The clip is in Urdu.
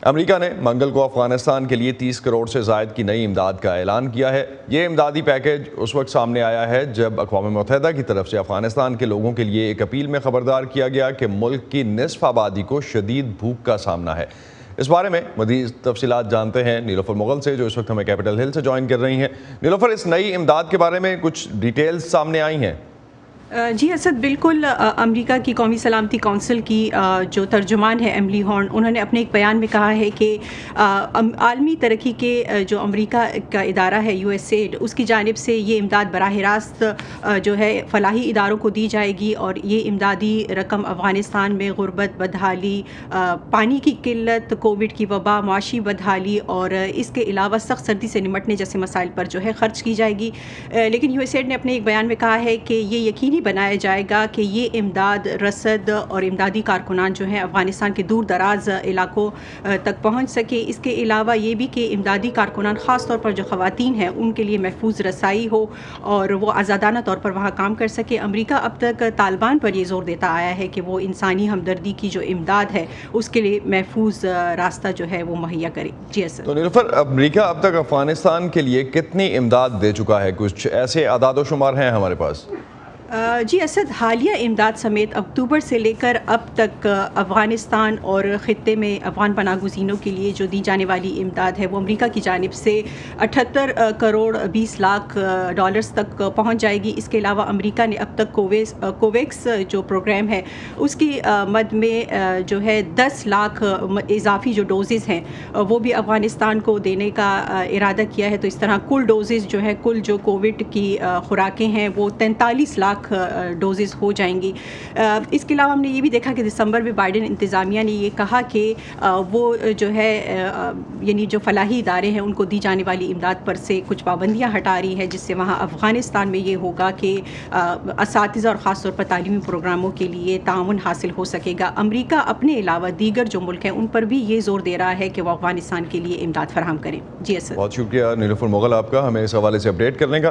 امریکہ نے منگل کو افغانستان کے لیے 30 کروڑ سے زائد کی نئی امداد کا اعلان کیا ہے۔ یہ امدادی پیکیج اس وقت سامنے آیا ہے جب اقوام متحدہ کی طرف سے افغانستان کے لوگوں کے لیے ایک اپیل میں خبردار کیا گیا کہ ملک کی نصف آبادی کو شدید بھوک کا سامنا ہے۔ اس بارے میں مزید تفصیلات جانتے ہیں نیلوفر مغل سے، جو اس وقت ہمیں کیپٹل ہل سے جوائن کر رہی ہیں۔ نیلوفر، اس نئی امداد کے بارے میں کچھ ڈیٹیلز سامنے آئی ہیں؟ جی اسد، بالکل امریکہ کی قومی سلامتی کونسل کی جو ترجمان ہے ایملی ہارن، انہوں نے اپنے ایک بیان میں کہا ہے کہ عالمی ترقی کے جو امریکہ کا ادارہ ہے USAID، اس کی جانب سے یہ امداد براہ راست جو ہے فلاحی اداروں کو دی جائے گی، اور یہ امدادی رقم افغانستان میں غربت، بدحالی، پانی کی قلت، کووڈ کی وبا، معاشی بدحالی اور اس کے علاوہ سخت سردی سے نمٹنے جیسے مسائل پر جو ہے خرچ کی جائے گی۔ لیکن USAID نے اپنے ایک بیان میں کہا ہے کہ یہ یقینی بنایا جائے گا کہ یہ امداد رسد اور امدادی کارکنان جو ہیں افغانستان کے دور دراز علاقوں تک پہنچ سکے۔ اس کے علاوہ یہ بھی کہ امدادی کارکنان، خاص طور پر جو خواتین ہیں، ان کے لیے محفوظ رسائی ہو اور وہ آزادانہ طور پر وہاں کام کر سکے۔ امریکہ اب تک طالبان پر یہ زور دیتا آیا ہے کہ وہ انسانی ہمدردی کی جو امداد ہے اس کے لیے محفوظ راستہ جو ہے وہ مہیا کرے۔ جی اسد، تو نیلوفر، امریکہ اب تک افغانستان کے لیے کتنی امداد دے چکا ہے؟ کچھ ایسے اعداد و شمار ہیں ہمارے پاس؟ جی اسد، حالیہ امداد سمیت اکتوبر سے لے کر اب تک افغانستان اور خطے میں افغان پناہ گزینوں کے لیے جو دی جانے والی امداد ہے وہ امریکہ کی جانب سے 78 کروڑ 20 لاکھ ڈالرز تک پہنچ جائے گی۔ اس کے علاوہ امریکہ نے اب تک کوویکس جو پروگرام ہے اس کی مد میں جو ہے 10 لاکھ اضافی جو ڈوزز ہیں وہ بھی افغانستان کو دینے کا ارادہ کیا ہے۔ تو اس طرح کل ڈوزز جو ہے، کل جو کووڈ کی خوراکیں ہیں وہ 43 لاکھ ڈوزز ہو جائیں گی۔ اس کے علاوہ ہم نے یہ بھی دیکھا کہ دسمبر میں بائیڈن انتظامیہ نے یہ کہا کہ وہ جو ہے یعنی جو فلاحی ادارے ہیں ان کو دی جانے والی امداد پر سے کچھ پابندیاں ہٹا رہی ہے، جس سے وہاں افغانستان میں یہ ہوگا کہ اساتذہ اور خاص طور پر تعلیمی پروگراموں کے لیے تعاون حاصل ہو سکے گا۔ امریکہ اپنے علاوہ دیگر جو ملک ہیں ان پر بھی یہ زور دے رہا ہے کہ وہ افغانستان کے لیے امداد فراہم کریں۔ جی اسد، بہت شکریہ نیلوفر مغل آپ کا ہمیں اس حوالے سے اپڈیٹ کرنے کا۔